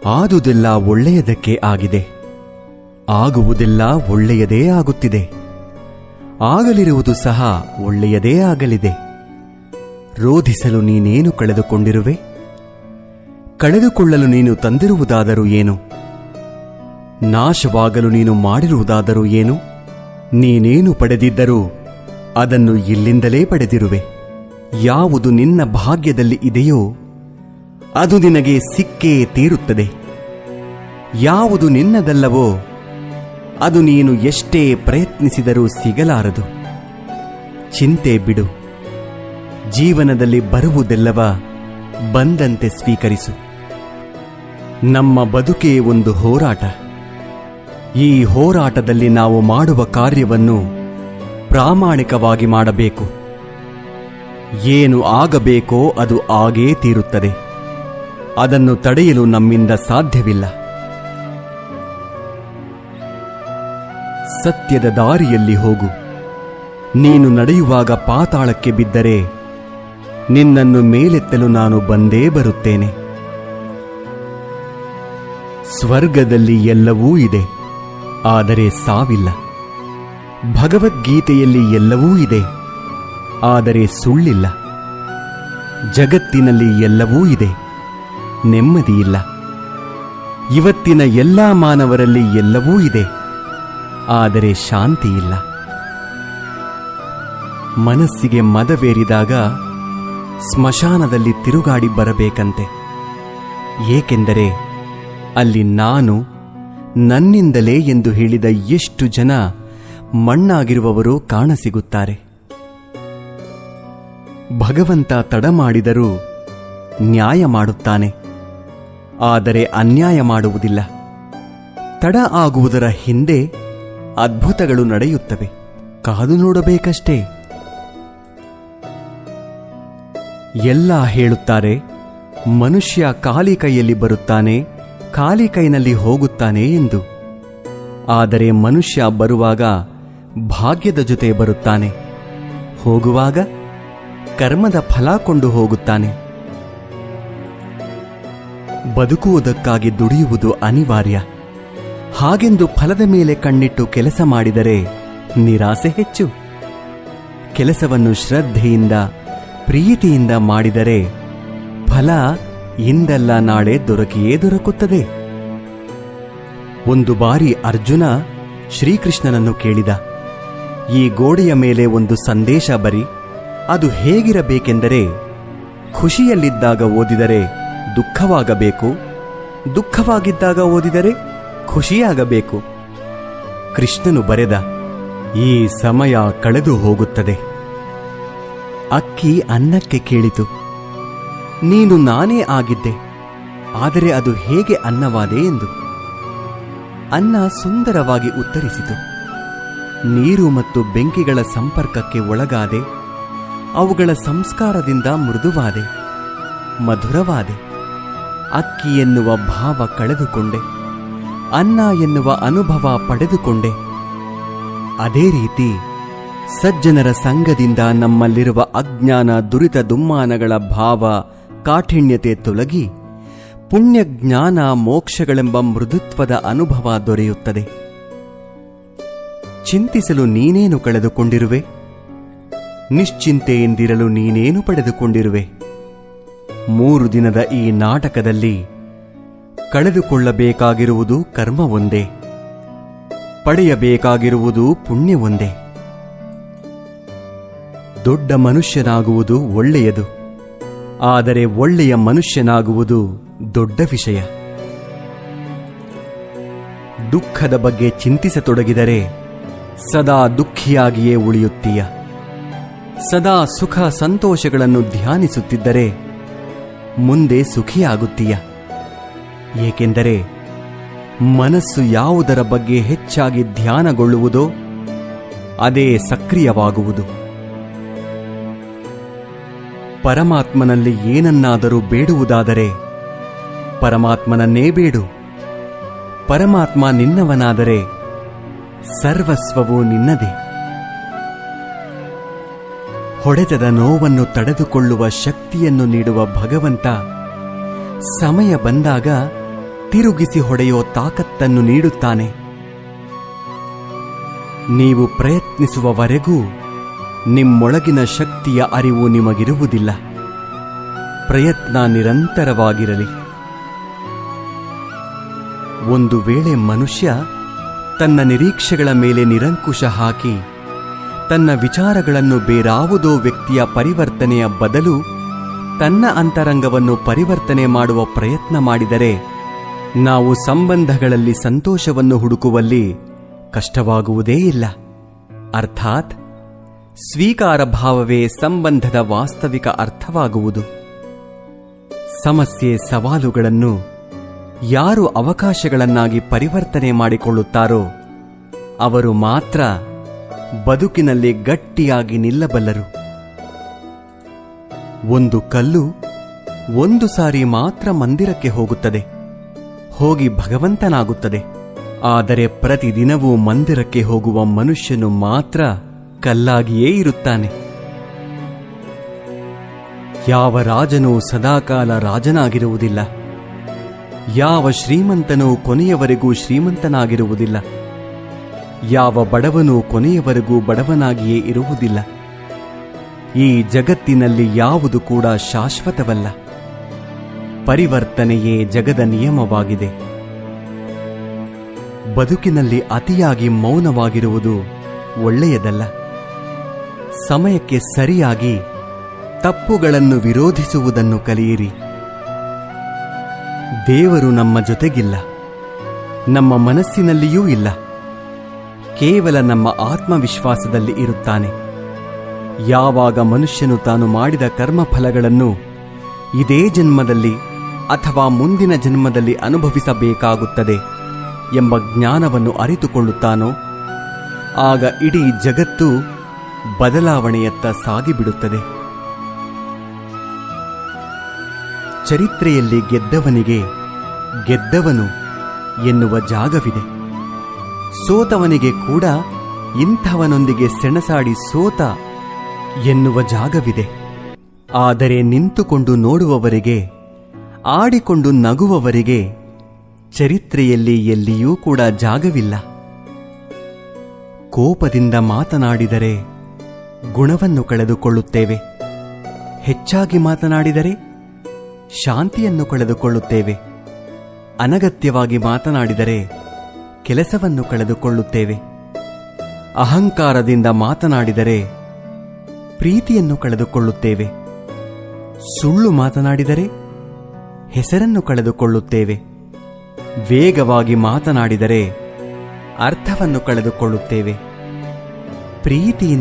ಆದುದೆಲ್ಲ ಒಳ್ಳೆಯದಕ್ಕೆ ಆಗಿದೆ, ಆಗುವುದೆಲ್ಲ ಒಳ್ಳೆಯದೇ ಆಗುತ್ತಿದೆ, ಆಗಲಿರುವುದು ಸಹ ಒಳ್ಳೆಯದೇ ಆಗಲಿದೆ. ರೋಧಿಸಲು ನೀನೇನು ಕಳೆದುಕೊಂಡಿರುವೆ? ಕಳೆದುಕೊಳ್ಳಲು ನೀನು ತಂದಿರುವುದಾದರೂ ಏನು? ನಾಶವಾಗಲು ನೀನು ಮಾಡಿರುವುದಾದರೂ ಏನು? ನೀನೇನು ಪಡೆದಿದ್ದರೂ ಅದನ್ನು ಇಲ್ಲಿಂದಲೇ ಪಡೆದಿರುವೆ. ಯಾವುದು ನಿನ್ನ ಭಾಗ್ಯದಲ್ಲಿ ಇದೆಯೋ ಅದು ನಿನಗೆ ಸಿಕ್ಕೇ ತೀರುತ್ತದೆ. ಯಾವುದು ನಿನ್ನದಲ್ಲವೋ ಅದು ನೀನು ಎಷ್ಟೇ ಪ್ರಯತ್ನಿಸಿದರೂ ಸಿಗಲಾರದು. ಚಿಂತೆ ಬಿಡು. ಜೀವನದಲ್ಲಿ ಬರುವುದೆಲ್ಲವ ಬಂದಂತೆ ಸ್ವೀಕರಿಸು. ನಮ್ಮ ಬದುಕೇ ಒಂದು ಹೋರಾಟ. ಈ ಹೋರಾಟದಲ್ಲಿ ನಾವು ಮಾಡುವ ಕಾರ್ಯವನ್ನು ಪ್ರಾಮಾಣಿಕವಾಗಿ ಮಾಡಬೇಕು. ಏನು ಆಗಬೇಕೋ ಅದು ಆಗೇ ತೀರುತ್ತದೆ. ಅದನ್ನು ತಡೆಯಲು ನಮ್ಮಿಂದ ಸಾಧ್ಯವಿಲ್ಲ. ಸತ್ಯದ ದಾರಿಯಲ್ಲಿ ಹೋಗು. ನೀನು ನಡೆಯುವಾಗ ಪಾತಾಳಕ್ಕೆ ಬಿದ್ದರೆ ನಿನ್ನನ್ನು ಮೇಲೆತ್ತಲು ನಾನು ಬಂದೇ ಬರುತ್ತೇನೆ. ಸ್ವರ್ಗದಲ್ಲಿ ಎಲ್ಲವೂ ಇದೆ, ಆದರೆ ಸಾವಿಲ್ಲ. ಭಗವದ್ಗೀತೆಯಲ್ಲಿ ಎಲ್ಲವೂ ಇದೆ, ಆದರೆ ಸುಳ್ಳಿಲ್ಲ. ಜಗತ್ತಿನಲ್ಲಿ ಎಲ್ಲವೂ ಇದೆ, ನೆಮ್ಮದಿಯಿಲ್ಲ. ಇವತ್ತಿನ ಎಲ್ಲಾ ಮಾನವರಲ್ಲಿ ಎಲ್ಲವೂ ಇದೆ, ಆದರೆ ಶಾಂತಿಯಿಲ್ಲ. ಮನಸ್ಸಿಗೆ ಮದವೇರಿದಾಗ ಸ್ಮಶಾನದಲ್ಲಿ ತಿರುಗಾಡಿ ಬರಬೇಕಂತೆ. ಏಕೆಂದರೆ ಅಲ್ಲಿ ನಾನು ನನ್ನಿಂದಲೇ ಎಂದು ಹೇಳಿದ ಎಷ್ಟು ಜನ ಮಣ್ಣಾಗಿರುವವರು ಕಾಣಸಿಗುತ್ತಾರೆ. ಭಗವಂತ ತಡ ಮಾಡಿದರೂ ನ್ಯಾಯ ಮಾಡುತ್ತಾನೆ, ಆದರೆ ಅನ್ಯಾಯ ಮಾಡುವುದಿಲ್ಲ. ತಡ ಆಗುವುದರ ಹಿಂದೆ ಅದ್ಭುತಗಳು ನಡೆಯುತ್ತವೆ. ಕಾದು ನೋಡಬೇಕಷ್ಟೇ. ಎಲ್ಲ ಹೇಳುತ್ತಾರೆ, ಮನುಷ್ಯ ಖಾಲಿ ಕೈಯಲ್ಲಿ ಬರುತ್ತಾನೆ, ಖಾಲಿ ಕೈನಲ್ಲಿ ಹೋಗುತ್ತಾನೆ ಎಂದು. ಆದರೆ ಮನುಷ್ಯ ಬರುವಾಗ ಭಾಗ್ಯದ ಜೊತೆ ಬರುತ್ತಾನೆ, ಹೋಗುವಾಗ ಕರ್ಮದ ಫಲ ಕೊಂಡು ಹೋಗುತ್ತಾನೆ. ಬದುಕುವುದಕ್ಕಾಗಿ ದುಡಿಯುವುದು ಅನಿವಾರ್ಯ. ಹಾಗೆಂದು ಫಲದ ಮೇಲೆ ಕಣ್ಣಿಟ್ಟು ಕೆಲಸ ಮಾಡಿದರೆ ನಿರಾಸೆ ಹೆಚ್ಚು. ಕೆಲಸವನ್ನು ಶ್ರದ್ಧೆಯಿಂದ ಪ್ರೀತಿಯಿಂದ ಮಾಡಿದರೆ ಫಲ ಇಂದಲ್ಲ ನಾಳೆ ದೊರಕಿಯೇ ದೊರಕುತ್ತದೆ. ಒಂದು ಬಾರಿ ಅರ್ಜುನ ಶ್ರೀಕೃಷ್ಣನನ್ನು ಕೇಳಿದ, ಈ ಗೋಡೆಯ ಮೇಲೆ ಒಂದು ಸಂದೇಶ ಬರಿ. ಅದು ಹೇಗಿರಬೇಕೆಂದರೆ, ಖುಷಿಯಲ್ಲಿದ್ದಾಗ ಓದಿದರೆ ದುಃಖವಾಗಬೇಕು, ದುಃಖವಾಗಿದ್ದಾಗ ಓದಿದರೆ ಖುಷಿಯಾಗಬೇಕು. ಕೃಷ್ಣನು ಬರೆದ, ಈ ಸಮಯ ಕಳೆದು ಹೋಗುತ್ತದೆ. ಅಕ್ಕಿ ಅನ್ನಕ್ಕೆ ಕೇಳಿತು, ನೀನು ನಾನೇ ಆಗಿದ್ದೆ, ಆದರೆ ಅದು ಹೇಗೆ ಅನ್ನವಾದೆ ಎಂದು. ಅನ್ನ ಸುಂದರವಾಗಿ ಉತ್ತರಿಸಿತು, ನೀರು ಮತ್ತು ಬೆಂಕಿಗಳ ಸಂಪರ್ಕಕ್ಕೆ ಒಳಗಾದೆ, ಅವುಗಳ ಸಂಸ್ಕಾರದಿಂದ ಮೃದುವಾದೆ, ಮಧುರವಾದೆ. ಅಕ್ಕಿ ಎನ್ನುವ ಭಾವ ಕಳೆದುಕೊಂಡೆ, ಅನ್ನ ಎನ್ನುವ ಅನುಭವ ಪಡೆದುಕೊಂಡೆ. ಅದೇ ರೀತಿ ಸಜ್ಜನರ ಸಂಗದಿಂದ ನಮ್ಮಲ್ಲಿರುವ ಅಜ್ಞಾನ, ದುರಿತ, ದುಮ್ಮಾನಗಳ ಭಾವ, ಕಾಠಿಣ್ಯತೆ ತೊಲಗಿ ಪುಣ್ಯ, ಜ್ಞಾನ, ಮೋಕ್ಷಗಳೆಂಬ ಮೃದುತ್ವದ ಅನುಭವ ದೊರೆಯುತ್ತದೆ. ಚಿಂತಿಸಲು ನೀನೇನು ಕಳೆದುಕೊಂಡಿರುವೆ? ನಿಶ್ಚಿಂತೆಯಿಂದಿರಲು ನೀನೇನು ಪಡೆದುಕೊಂಡಿರುವೆ? 3 ದಿನದ ಈ ನಾಟಕದಲ್ಲಿ ಕಳೆದುಕೊಳ್ಳಬೇಕಾಗಿರುವುದು ಕರ್ಮ ಒಂದೇ, ಪಡೆಯಬೇಕಾಗಿರುವುದು ಪುಣ್ಯ ಒಂದೇ. ದೊಡ್ಡ ಮನುಷ್ಯನಾಗುವುದು ಒಳ್ಳೆಯದು, ಆದರೆ ಒಳ್ಳೆಯ ಮನುಷ್ಯನಾಗುವುದು ದೊಡ್ಡ ವಿಷಯ. ದುಃಖದ ಬಗ್ಗೆ ಚಿಂತಿಸತೊಡಗಿದರೆ ಸದಾ ದುಃಖಿಯಾಗಿಯೇ ಉಳಿಯುತ್ತೀಯ. ಸದಾ ಸುಖ ಸಂತೋಷಗಳನ್ನು ಧ್ಯಾನಿಸುತ್ತಿದ್ದರೆ ಮುಂದೆ ಸುಖಿಯಾಗುತ್ತೀಯ. ಏಕೆಂದರೆ ಮನಸ್ಸು ಯಾವುದರ ಬಗ್ಗೆ ಹೆಚ್ಚಾಗಿ ಧ್ಯಾನಗೊಳ್ಳುವುದೋ ಅದೇ ಸಕ್ರಿಯವಾಗುವುದು. ಪರಮಾತ್ಮನಲ್ಲಿ ಏನನ್ನಾದರೂ ಬೇಡುವುದಾದರೆ ಪರಮಾತ್ಮನನ್ನೇ ಬೇಡು. ಪರಮಾತ್ಮ ನಿನ್ನವನಾದರೆ ಸರ್ವಸ್ವವೂ ನಿನ್ನದೇ. ಹೊಡೆತದ ನೋವನ್ನು ತಡೆದುಕೊಳ್ಳುವ ಶಕ್ತಿಯನ್ನು ನೀಡುವ ಭಗವಂತ ಸಮಯ ಬಂದಾಗ ತಿರುಗಿಸಿ ಹೊಡೆಯೋ ತಾಕತ್ತನ್ನು ನೀಡುತ್ತಾನೆ. ನೀವು ಪ್ರಯತ್ನಿಸುವವರೆಗೂ ನಿಮ್ಮೊಳಗಿನ ಶಕ್ತಿಯ ಅರಿವು ನಿಮಗಿರುವುದಿಲ್ಲ. ಪ್ರಯತ್ನ ನಿರಂತರವಾಗಿರಲಿ. ಒಂದು ವೇಳೆ ಮನುಷ್ಯ ತನ್ನ ನಿರೀಕ್ಷೆಗಳ ಮೇಲೆ ನಿರಂಕುಶ ಹಾಕಿ ತನ್ನ ವಿಚಾರಗಳನ್ನು ಬೇರಾವುದೋ ವ್ಯಕ್ತಿಯ ಪರಿವರ್ತನೆಯ ಬದಲು ತನ್ನ ಅಂತರಂಗವನ್ನು ಪರಿವರ್ತನೆ ಮಾಡುವ ಪ್ರಯತ್ನ ಮಾಡಿದರೆ ನಾವು ಸಂಬಂಧಗಳಲ್ಲಿ ಸಂತೋಷವನ್ನು ಹುಡುಕುವಲ್ಲಿ ಕಷ್ಟವಾಗುವುದೇ ಇಲ್ಲ. ಅರ್ಥಾತ್ ಸ್ವೀಕಾರ ಭಾವವೇ ಸಂಬಂಧದ ವಾಸ್ತವಿಕ ಅರ್ಥವಾಗುವುದು. ಸಮಸ್ಯೆ ಸವಾಲುಗಳನ್ನು ಯಾರು ಅವಕಾಶಗಳನ್ನಾಗಿ ಪರಿವರ್ತನೆ ಮಾಡಿಕೊಳ್ಳುತ್ತಾರೋ ಅವರು ಮಾತ್ರ ಬದುಕಿನಲ್ಲಿ ಗಟ್ಟಿಯಾಗಿ ನಿಲ್ಲಬಲ್ಲರು. ಒಂದು ಕಲ್ಲು ಒಂದು ಸಾರಿ ಮಾತ್ರ ಮಂದಿರಕ್ಕೆ ಹೋಗುತ್ತದೆ, ಹೋಗಿ ಭಗವಂತನಾಗುತ್ತದೆ. ಆದರೆ ಪ್ರತಿದಿನವೂ ಮಂದಿರಕ್ಕೆ ಹೋಗುವ ಮನುಷ್ಯನು ಮಾತ್ರ ಕಲ್ಲಾಗಿಯೇ ಇರುತ್ತಾನೆ. ಯಾವ ರಾಜನೂ ಸದಾಕಾಲ ರಾಜನಾಗಿರುವುದಿಲ್ಲ. ಯಾವ ಶ್ರೀಮಂತನೂ ಕೊನೆಯವರೆಗೂ ಶ್ರೀಮಂತನಾಗಿರುವುದಿಲ್ಲ. ಯಾವ ಬಡವನೂ ಕೊನೆಯವರೆಗೂ ಬಡವನಾಗಿಯೇ ಇರುವುದಿಲ್ಲ. ಈ ಜಗತ್ತಿನಲ್ಲಿ ಯಾವುದು ಕೂಡ ಶಾಶ್ವತವಲ್ಲ. ಪರಿವರ್ತನೆಯೇ ಜಗದ ನಿಯಮವಾಗಿದೆ. ಬದುಕಿನಲ್ಲಿ ಅತಿಯಾಗಿ ಮೌನವಾಗಿರುವುದು ಒಳ್ಳೆಯದಲ್ಲ. ಸಮಯಕ್ಕೆ ಸರಿಯಾಗಿ ತಪ್ಪುಗಳನ್ನು ವಿರೋಧಿಸುವುದನ್ನು ಕಲಿಯಿರಿ. ದೇವರು ನಮ್ಮ ಜೊತೆಗಿಲ್ಲ, ನಮ್ಮ ಮನಸ್ಸಿನಲ್ಲಿಯೂ ಇಲ್ಲ. ಕೇವಲ ನಮ್ಮ ಆತ್ಮವಿಶ್ವಾಸದಲ್ಲಿ ಇರುತ್ತಾನೆ. ಯಾವಾಗ ಮನುಷ್ಯನು ತಾನು ಮಾಡಿದ ಕರ್ಮಫಲಗಳನ್ನು ಇದೇ ಜನ್ಮದಲ್ಲಿ ಅಥವಾ ಮುಂದಿನ ಜನ್ಮದಲ್ಲಿ ಅನುಭವಿಸಬೇಕಾಗುತ್ತದೆ ಎಂಬ ಜ್ಞಾನವನ್ನು ಅರಿತುಕೊಳ್ಳುತ್ತಾನೋ ಆಗ ಇಡೀ ಜಗತ್ತು ಬದಲಾವಣೆಯತ್ತ ಸಾಗಿಬಿಡುತ್ತದೆ. ಚರಿತ್ರೆಯಲ್ಲಿ ಗೆದ್ದವನಿಗೆ ಗೆದ್ದವನು ಎನ್ನುವ ಜಾಗವಿದೆ. ಸೋತವನಿಗೆ ಕೂಡ ಇಂಥವನೊಂದಿಗೆ ಸೆಣಸಾಡಿ ಸೋತ ಎನ್ನುವ ಜಾಗವಿದೆ. ಆದರೆ ನಿಂತುಕೊಂಡು ನೋಡುವವರಿಗೆ, ಆಡಿಕೊಂಡು ನಗುವವರಿಗೆ ಚರಿತ್ರೆಯಲ್ಲಿ ಎಲ್ಲಿಯೂ ಕೂಡ ಜಾಗವಿಲ್ಲ. ಕೋಪದಿಂದ ಮಾತನಾಡಿದರೆ ಗುಣವನ್ನು ಕಳೆದುಕೊಳ್ಳುತ್ತೇವೆ. ಹೆಚ್ಚಾಗಿ ಮಾತನಾಡಿದರೆ ಶಾಂತಿಯನ್ನು ಕಳೆದುಕೊಳ್ಳುತ್ತೇವೆ. ಅನಗತ್ಯವಾಗಿ ಮಾತನಾಡಿದರೆ ಕೆಲಸವನ್ನು ಕಳೆದುಕೊಳ್ಳುತ್ತೇವೆ. ಅಹಂಕಾರದಿಂದ ಮಾತನಾಡಿದರೆ ಪ್ರೀತಿಯನ್ನು ಕಳೆದುಕೊಳ್ಳುತ್ತೇವೆ. ಸುಳ್ಳು ಮಾತನಾಡಿದರೆ ಹೆಸರನ್ನು ಕಳೆದುಕೊಳ್ಳುತ್ತೇವೆ. ವೇಗವಾಗಿ ಮಾತನಾಡಿದರೆ ಅರ್ಥವನ್ನು ಕಳೆದುಕೊಳ್ಳುತ್ತೇವೆ. ಪ್ರೀತಿಯಿಂದ